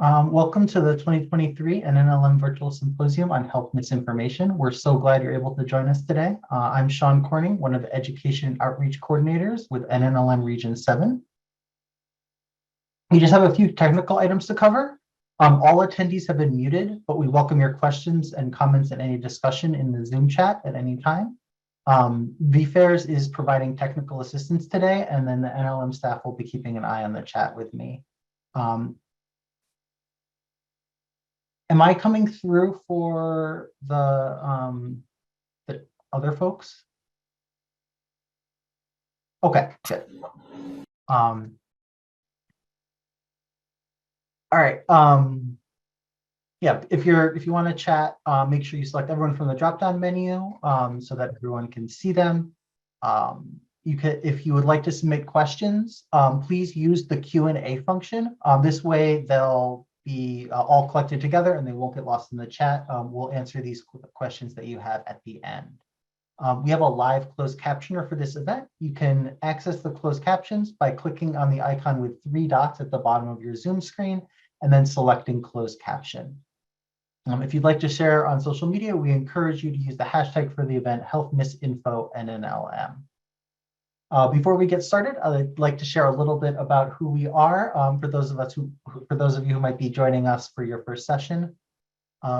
Welcome to the 2023 NNLM Virtual Symposium on Health Misinformation. We're so glad you're able to join us today. I'm Sean Corning, one of the Education Outreach Coordinators with NNLM Region 7. We just have a few technical items to cover. All attendees have been muted, but we welcome your questions and comments and any discussion in the Zoom chat at any time. VFairs is providing technical assistance today, and then the NLM staff will be keeping an eye on the chat with me. Am I coming through for the other folks? Okay, good. All right. Yeah, if you want to chat, make sure you select everyone from the drop-down menu so that everyone can see them. If you would like to submit questions, please use the Q&A function. This way they'll be all collected together and they won't get lost in the chat. We'll answer these questions that you have at the end. We have a live closed captioner for this event. You can access the closed captions by clicking on the icon with 3 dots at the bottom of your Zoom screen and then selecting closed caption. If you'd like to share on social media, we encourage you to use the hashtag for the event HealthMisinfoNNLM. Before we get started, I'd like to share a little bit about who we are for those of you who might be joining us for your first session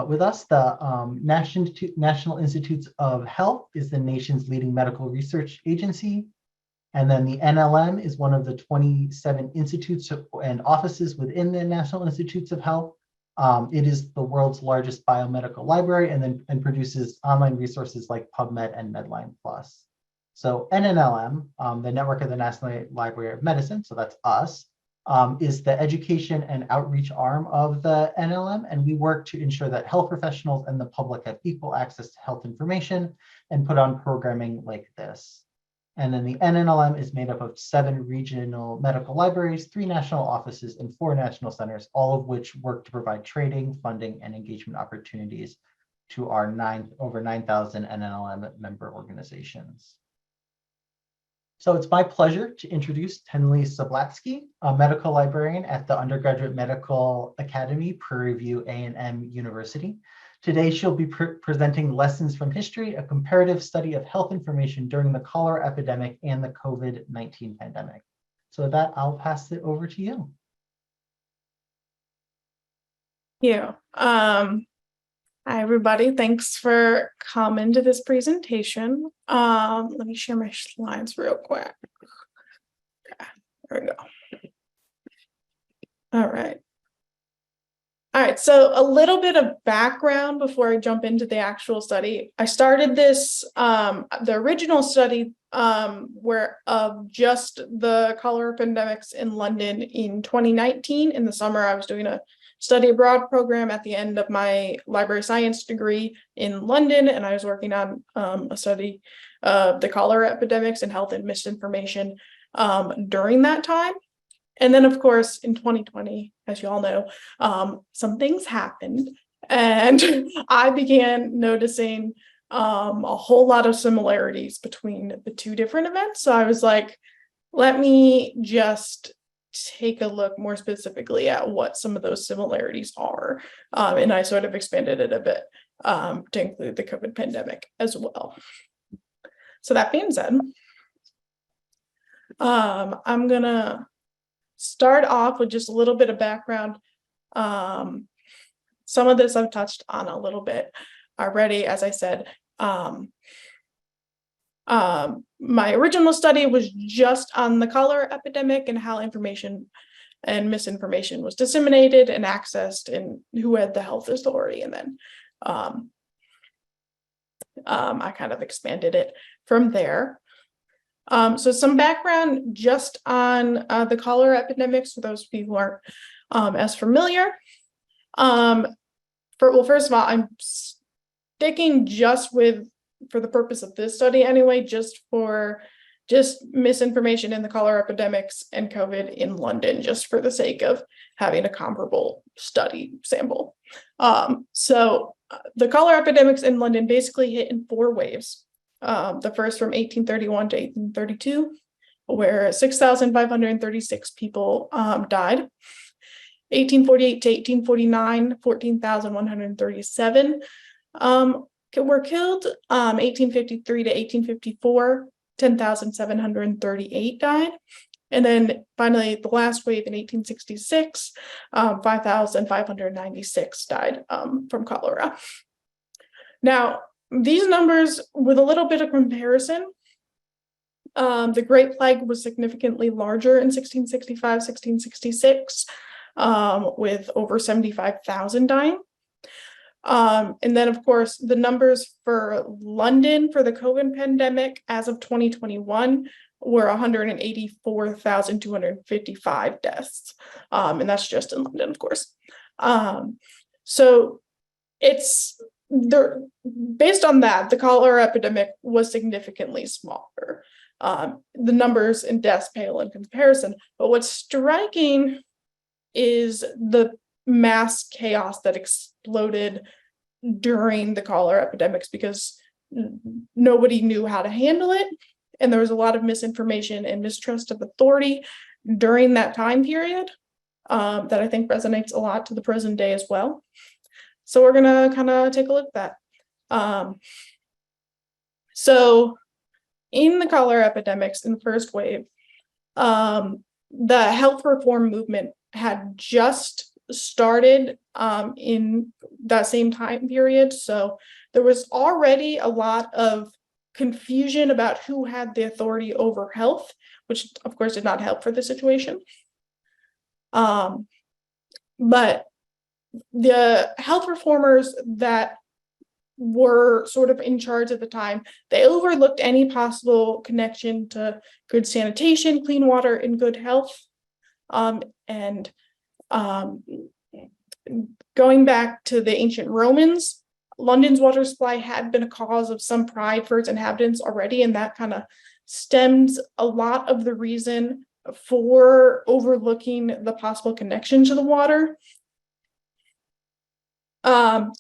with us. The National Institutes of Health is the nation's leading medical research agency, and then the NLM is one of the 27 institutes and offices within the National Institutes of Health. It is the world's largest biomedical library and produces online resources like PubMed and Medline Plus. So NNLM, the network of the National Library of Medicine, so that's us, is the education and outreach arm of the NLM, and we work to ensure that health professionals and the public have equal access to health information and put on programming like this. And then the NNLM is made up of 7 regional medical libraries, 3 national offices, and 4 national centers, all of which work to provide training, funding, and engagement opportunities to our over 9,000 NNLM member organizations. So it's my pleasure to introduce Tenley Sablatzky, a medical librarian at the Undergraduate Medical Academy, Prairie View A&M University. Today, she'll be presenting Lessons from History, a comparative study of health information during the cholera epidemic and the COVID-19 pandemic. So with that, I'll pass it over to you. Yeah. Hi, everybody. Thanks for coming to this presentation. Let me share my slides real quick. Okay, there we go. All right. So a little bit of background before I jump into the actual study. I started this, the original study of just the cholera epidemics in London in 2019. In the summer, I was doing a study abroad program at the end of my library science degree in London, and I was working on a study of the cholera epidemics and health and misinformation during that time. And then, of course, in 2020, as you all know, some things happened, and I began noticing a whole lot of similarities between the 2 different events. So I was like, let me just take a look more specifically at what some of those similarities are. And I sort of expanded it a bit to include the COVID pandemic as well. So that being said, I'm gonna start off with just a little bit of background. Some of this I've touched on a little bit already. As I said, my original study was just on the cholera epidemic and how information and misinformation was disseminated and accessed and who had the health authority. And then I kind of expanded it from there. So some background just on the cholera epidemics for those people who aren't as familiar. First of all, I'm sticking just with, for the purpose of this study anyway, just misinformation in the cholera epidemics and COVID in London, just for the sake of having a comparable study sample. So the cholera epidemics in London basically hit in 4 waves. The first from 1831 to 1832, where 6,536 people died. 1848 to 1849, 14,137 were killed. 1853 to 1854, 10,738 died. And then finally, the last wave in 1866, 5,596 died from cholera. Now, these numbers, with a little bit of comparison, the Great Plague was significantly larger in 1665, 1666, with over 75,000 dying. And then, of course, the numbers for London for the COVID pandemic as of 2021 were 184,255 deaths. And that's just in London, of course. So it's there, based on that, the cholera epidemic was significantly smaller. The numbers in deaths pale in comparison. But what's striking is the mass chaos that exploded during the cholera epidemics, because nobody knew how to handle it. And there was a lot of misinformation and mistrust of authority during that time period that I think resonates a lot to the present day as well. So we're gonna kind of take a look at that. So in the cholera epidemics in the first wave, the health reform movement had just started in that same time period. So there was already a lot of confusion about who had the authority over health, which of course did not help for the situation. But the health reformers that were sort of in charge at the time, they overlooked any possible connection to good sanitation, clean water, and good health. Going back to the ancient Romans, London's water supply had been a cause of some pride for its inhabitants already, and that kind of stems a lot of the reason for overlooking the possible connection to the water.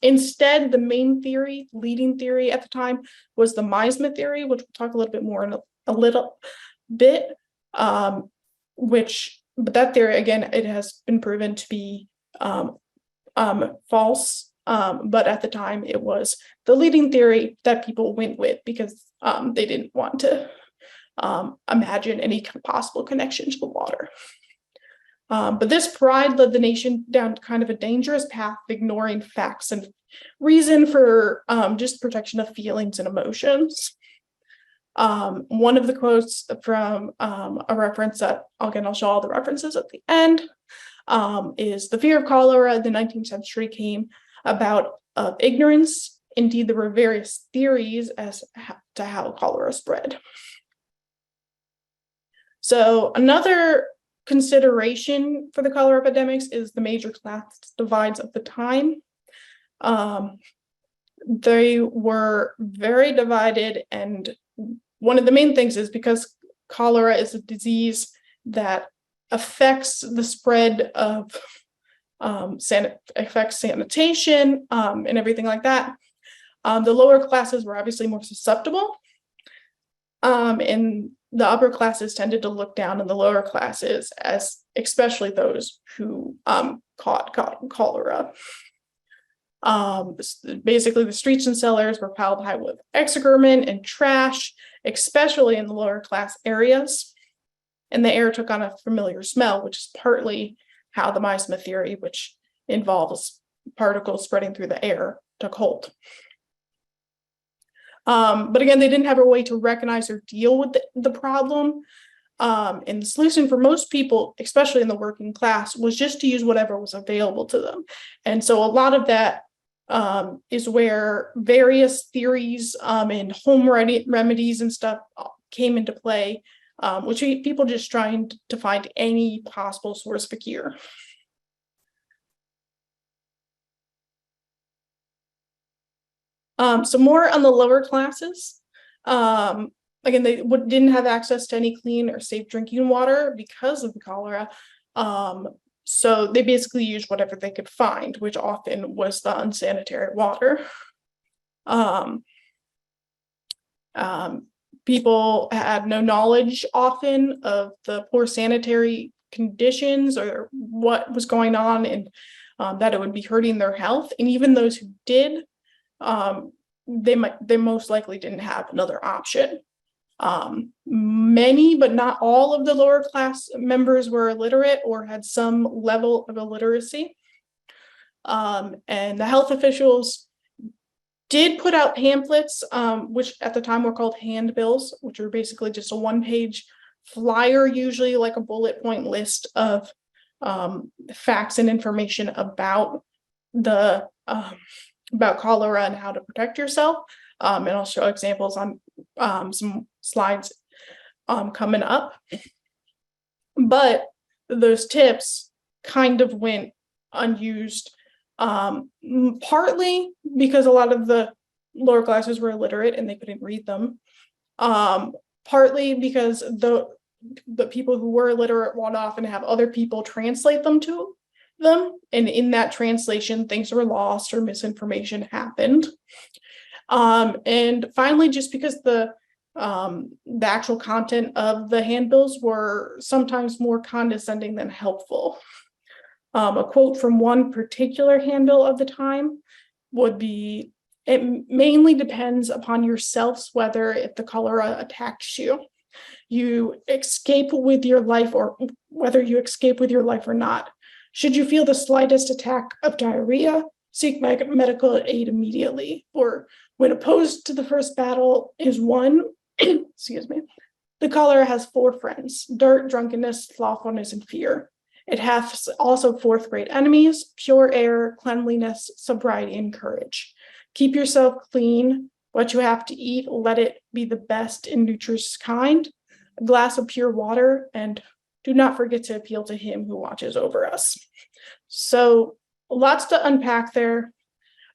Instead, the main theory, leading theory at the time, was the miasma theory, which we'll talk a little bit more in a little bit. But that theory, again, it has been proven to be false. But at the time, it was the leading theory that people went with because they didn't want to imagine any possible connection to the water. But this pride led the nation down kind of a dangerous path of ignoring facts and reason for just protection of feelings and emotions. One of the quotes from a reference that, again, I'll show all the references at the end, is the fear of cholera in the 19th century came about ignorance. Indeed, there were various theories as to how cholera spread. So another consideration for the cholera epidemics is the major class divides of the time. They were very divided, and one of the main things is because cholera is a disease that affects the spread of affects sanitation and everything like that. The lower classes were obviously more susceptible, and the upper classes tended to look down on the lower classes, as especially those who caught cholera. Basically, the streets and cellars were piled high with excrement and trash, especially in the lower class areas. And the air took on a familiar smell, which is partly how the miasma theory, which involves particles spreading through the air, took hold. But again, they didn't have a way to recognize or deal with the problem. And the solution for most people, especially in the working class, was just to use whatever was available to them. And so a lot of that is where various theories and home remedies and stuff came into play, which people just trying to find any possible source of a cure. So more on the lower classes. Again, they didn't have access to any clean or safe drinking water because of the cholera. So they basically used whatever they could find, which often was the unsanitary water. People had no knowledge often of the poor sanitary conditions or what was going on, and that it would be hurting their health. And even those who did, they most likely didn't have another option. Many, but not all of the lower class members were illiterate or had some level of illiteracy. And the health officials did put out pamphlets, which at the time were called handbills, which are basically just a one-page flyer, usually like a bullet point list of facts and information about the about cholera and how to protect yourself. And I'll show examples on some slides coming up. But those tips kind of went unused, partly because a lot of the lower classes were illiterate and they couldn't read them. Partly because the people who were illiterate would often have other people translate them to them. And in that translation, things were lost or misinformation happened. And finally, just because the actual content of the handbills were sometimes more condescending than helpful. A quote from one particular handbill of the time would be, "It mainly depends upon yourselves whether if the cholera attacks you, you escape with your life or whether you escape with your life or not. Should you feel the slightest attack of diarrhea, seek medical aid immediately. Or when opposed to the first battle is won, excuse me, the cholera has four friends: dirt, drunkenness, slothfulness, and fear. It hath also fourth great enemies: pure air, cleanliness, sobriety, and courage. Keep yourself clean. What you have to eat, let it be the best and nutritious kind, a glass of pure water, and do not forget to appeal to him who watches over us." So lots to unpack there.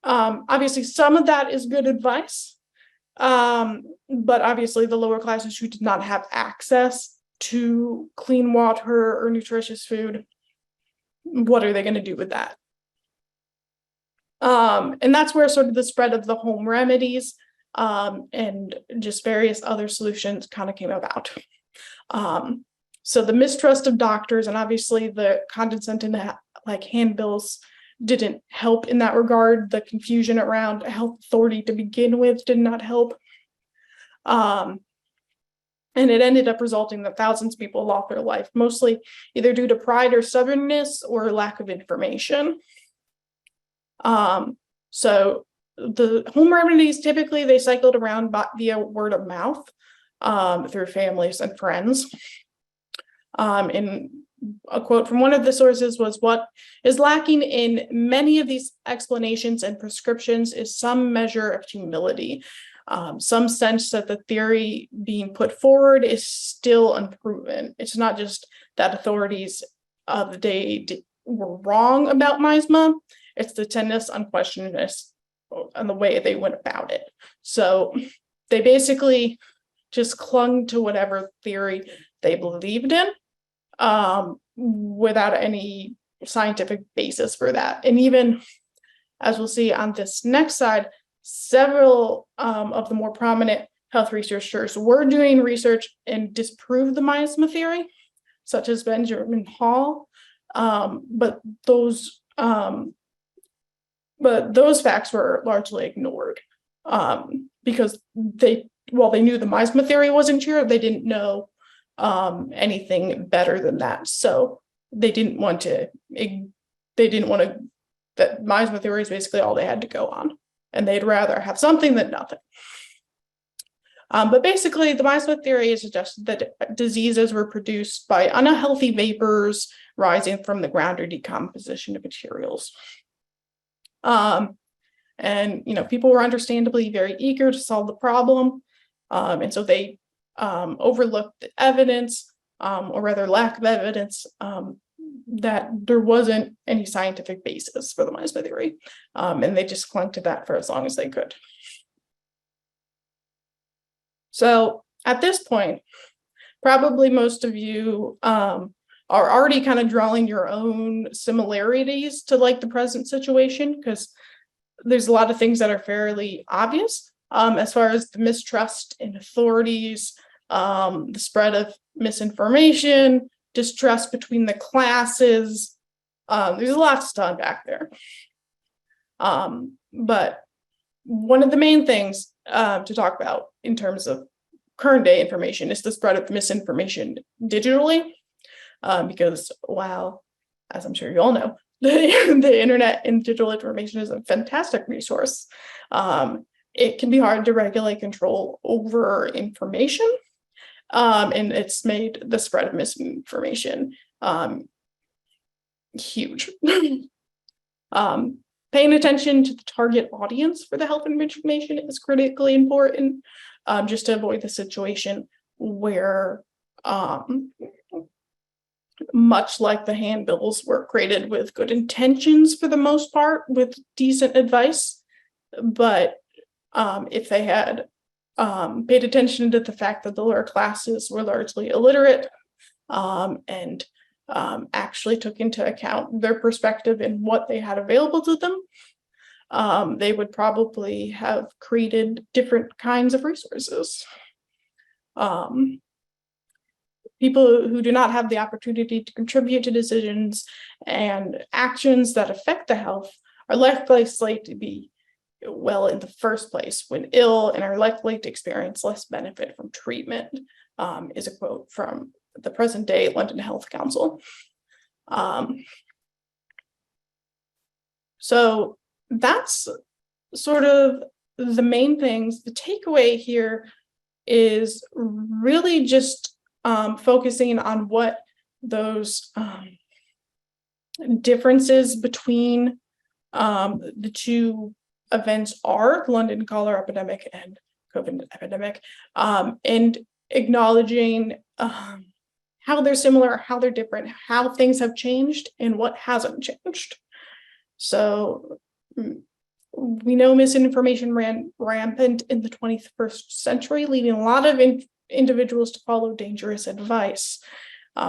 Obviously, some of that is good advice, but obviously the lower classes who did not have access to clean water or nutritious food, what are they going to do with that? And that's where sort of the spread of the home remedies and just various other solutions kind of came about. So the mistrust of doctors and obviously the condescending like handbills didn't help in that regard. The confusion around a health authority to begin with did not help. And it ended up resulting that thousands of people lost their life, mostly either due to pride or stubbornness or lack of information. So the home remedies, typically they cycled around via word of mouth through families and friends. And a quote from one of the sources was, "What is lacking in many of these explanations and prescriptions is some measure of humility, some sense that the theory being put forward is still unproven. It's not just that authorities of the day were wrong about miasma, it's the tendency, unquestionedness, and the way they went about it." So they basically just clung to whatever theory they believed in, without any scientific basis for that. And even, as we'll see on this next slide, several of the more prominent health researchers were doing research and disproved the miasma theory, such as Benjamin Hall, but those facts were largely ignored because while they knew the miasma theory wasn't true, they didn't know anything better than that. So they didn't want to, that miasma theory is basically all they had to go on. And they'd rather have something than nothing. But basically, the miasma theory is suggested that diseases were produced by unhealthy vapors rising from the ground or decomposition of materials. And people were understandably very eager to solve the problem. And so they overlooked the evidence, or rather lack of evidence, that there wasn't any scientific basis for the miasma theory. And they just clung to that for as long as they could. So at this point, probably most of you are already kind of drawing your own similarities to like the present situation, because there's a lot of things that are fairly obvious as far as the mistrust in authorities, the spread of misinformation, distrust between the classes. There's a lot to unpack there. But one of the main things to talk about in terms of current day information is the spread of misinformation digitally, because while, as I'm sure you all know, the internet and digital information is a fantastic resource, it can be hard to regulate control over information, and it's made the spread of misinformation huge. Paying attention to the target audience for the health information is critically important, just to avoid the situation where, much like the handbills were created with good intentions for the most part, with decent advice, but if they had paid attention to the fact that the lower classes were largely illiterate, and actually took into account their perspective and what they had available to them, they would probably have created different kinds of resources. People who do not have the opportunity to contribute to decisions and actions that affect the health are less likely to be well in the first place when ill, and are likely to experience less benefit from treatment, is a quote from the present day London Health Council. So that's sort of the main things. The takeaway here is really just focusing on what those differences between the two events are, London cholera epidemic and COVID epidemic, and acknowledging how they're similar, how they're different, how things have changed, and what hasn't changed. So we know misinformation ran rampant in the 21st century, leading a lot of individuals to follow dangerous advice,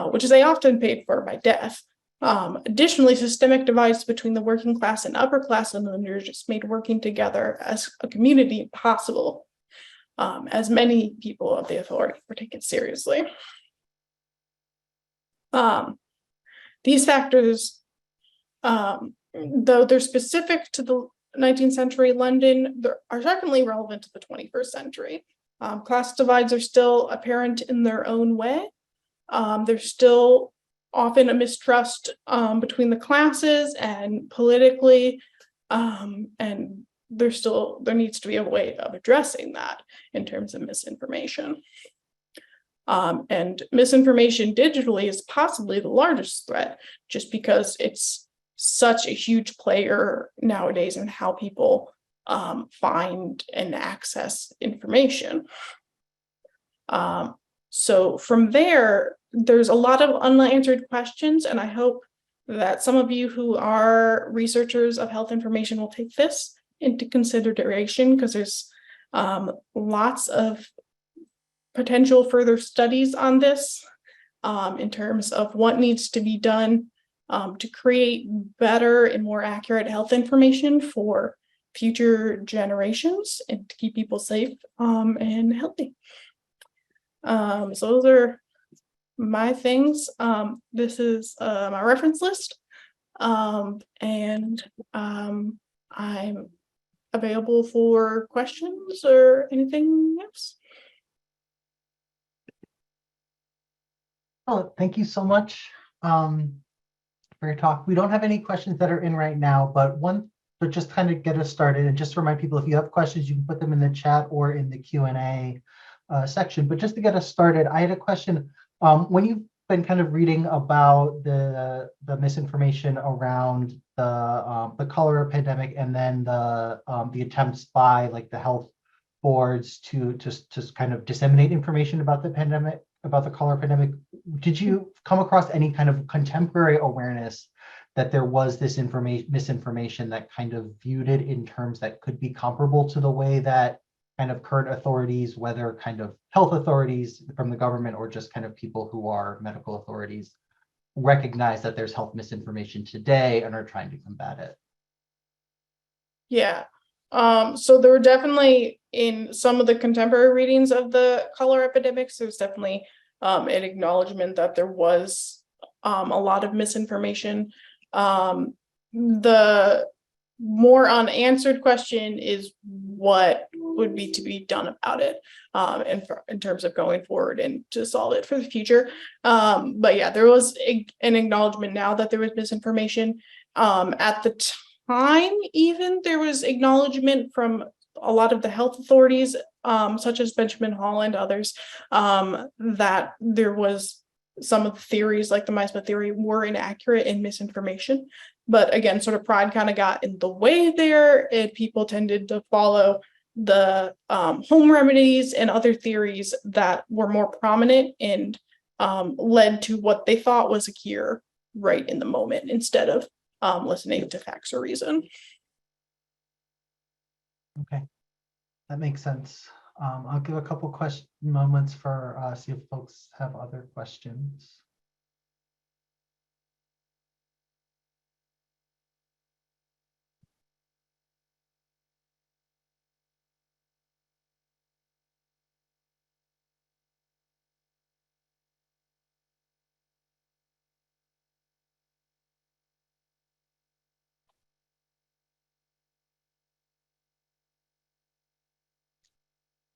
which they often paid for by death. Additionally, systemic divides between the working class and upper class Londoners just made working together as a community impossible, as many people of the authority were taken seriously. These factors, though they're specific to the 19th century London, are secondly relevant to the 21st century. Class divides are still apparent in their own way. There's still often a mistrust between the classes and politically, and there needs to be a way of addressing that in terms of misinformation. And misinformation digitally is possibly the largest threat, just because it's such a huge player nowadays in how people find and access information. So from there's a lot of unanswered questions, and I hope that some of you who are researchers of health information will take this into consideration, because there's lots of potential further studies on this in terms of what needs to be done to create better and more accurate health information for future generations and to keep people safe and healthy. So those are my things. This is my reference list, and I'm available for questions or anything else. Oh, thank you so much for your talk. We don't have any questions that are in right now, but just kind of get us started, and just remind people, if you have questions, you can put them in the chat or in the Q&A section. But just to get us started, I had a question. When you've been kind of reading about the misinformation around the cholera epidemic, and then the attempts by like the health boards to just kind of disseminate information about the pandemic, about the cholera epidemic, did you come across any kind of contemporary awareness that there was this misinformation that kind of viewed it in terms that could be comparable to the way that kind of current authorities, whether kind of health authorities from the government or just kind of people who are medical authorities, recognize that there's health misinformation today and are trying to combat it? Yeah. So there were definitely, in some of the contemporary readings of the cholera epidemics, there's definitely an acknowledgement that there was a lot of misinformation. The more unanswered question is what would be to be done about it, in terms of going forward and to solve it for the future. But yeah, there was an acknowledgement now that there was misinformation. At the time, even there was acknowledgement from a lot of the health authorities, such as Benjamin Hall and others, that there was some of the theories, like the Meisma theory, were inaccurate and misinformation. But again, sort of pride kind of got in the way there, and people tended to follow the home remedies and other theories that were more prominent and led to what they thought was a cure right in the moment, instead of listening to facts or reason. Okay, that makes sense. I'll give a couple moments for see if folks have other questions.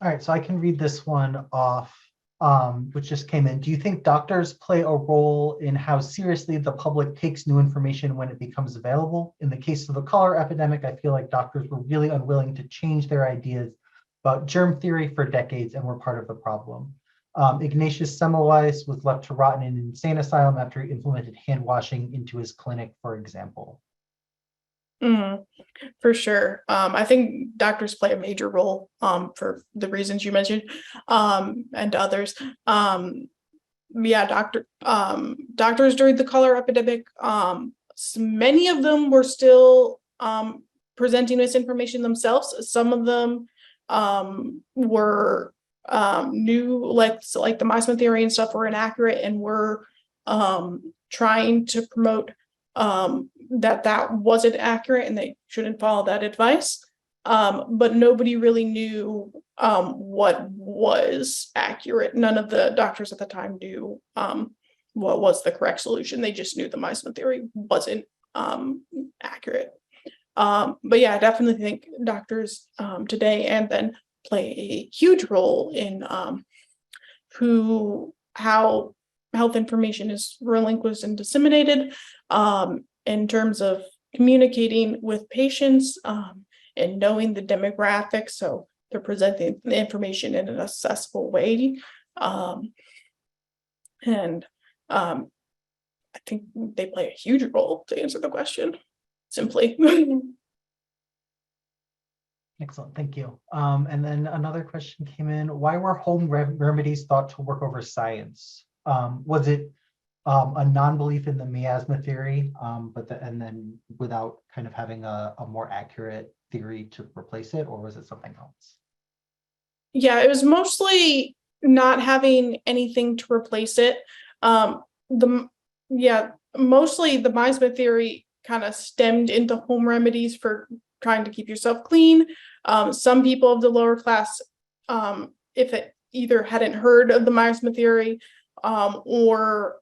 All right, so I can read this one off, which just came in. Do you think doctors play a role in how seriously the public takes new information when it becomes available? In the case of the cholera epidemic, I feel like doctors were really unwilling to change their ideas about germ theory for decades and were part of the problem. Ignatius Semmelweis was left to rot in an insane asylum after he implemented hand washing into his clinic, for example. For sure. I think doctors play a major role for the reasons you mentioned, and others. Yeah, doctors during the cholera epidemic, many of them were still presenting misinformation themselves. Some of them were new, like the Meisma theory and stuff, were inaccurate and were trying to promote that wasn't accurate and they shouldn't follow that advice. But nobody really knew what was accurate. None of the doctors at the time knew what was the correct solution. They just knew the Meisma theory wasn't accurate. But yeah, I definitely think doctors today and then play a huge role in how health information is relinquished and disseminated, in terms of communicating with patients and knowing the demographics, so they're presenting the information in an accessible way. And I think they play a huge role, to answer the question simply. Excellent, thank you. And then another question came in. Why were home remedies thought to work over science? Was it a non-belief in the miasma theory, and then without kind of having a more accurate theory to replace it, or was it something else? Yeah, it was mostly not having anything to replace it. Mostly the Meisma theory kind of stemmed into home remedies for trying to keep yourself clean. Some people of the lower class, if it either hadn't heard of the Meisma theory, or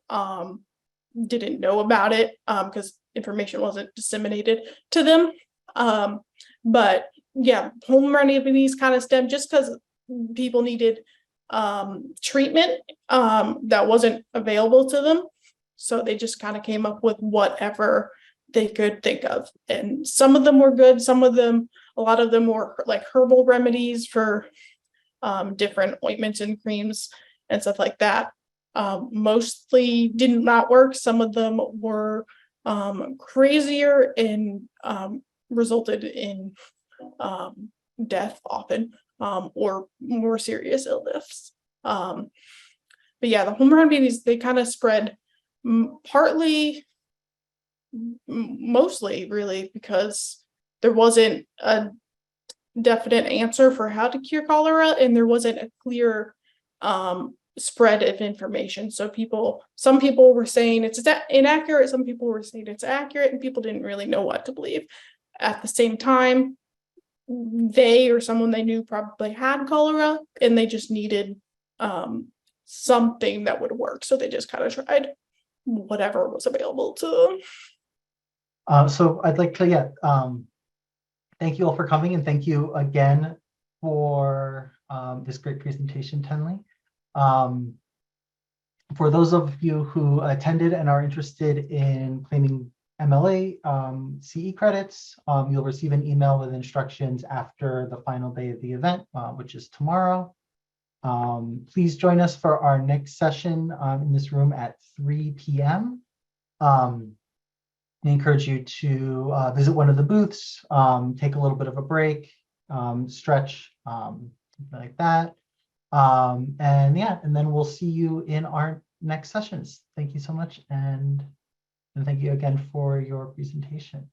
didn't know about it because information wasn't disseminated to them. But yeah, home remedies kind of stemmed just because people needed treatment that wasn't available to them. So they just kind of came up with whatever they could think of. And some of them were good, a lot of them were like herbal remedies for different ointments and creams and stuff like that. Mostly did not work. Some of them were crazier and resulted in death often, or more serious illness. But yeah, the home remedies, they kind of spread mostly really because there wasn't a definite answer for how to cure cholera, and there wasn't a clear spread of information. So some people were saying it's inaccurate, some people were saying it's accurate, and people didn't really know what to believe. At the same time, they or someone they knew probably had cholera, and they just needed something that would work. So they just kind of tried whatever was available to them. So I'd like to, thank you all for coming, and thank you again for this great presentation, Tenley. For those of you who attended and are interested in claiming MLA CE credits, you'll receive an email with instructions after the final day of the event, which is tomorrow. Please join us for our next session in this room at 3 p.m. We encourage you to visit one of the booths, take a little bit of a break, stretch, something like that. And then we'll see you in our next sessions. Thank you so much. And thank you again for your presentation.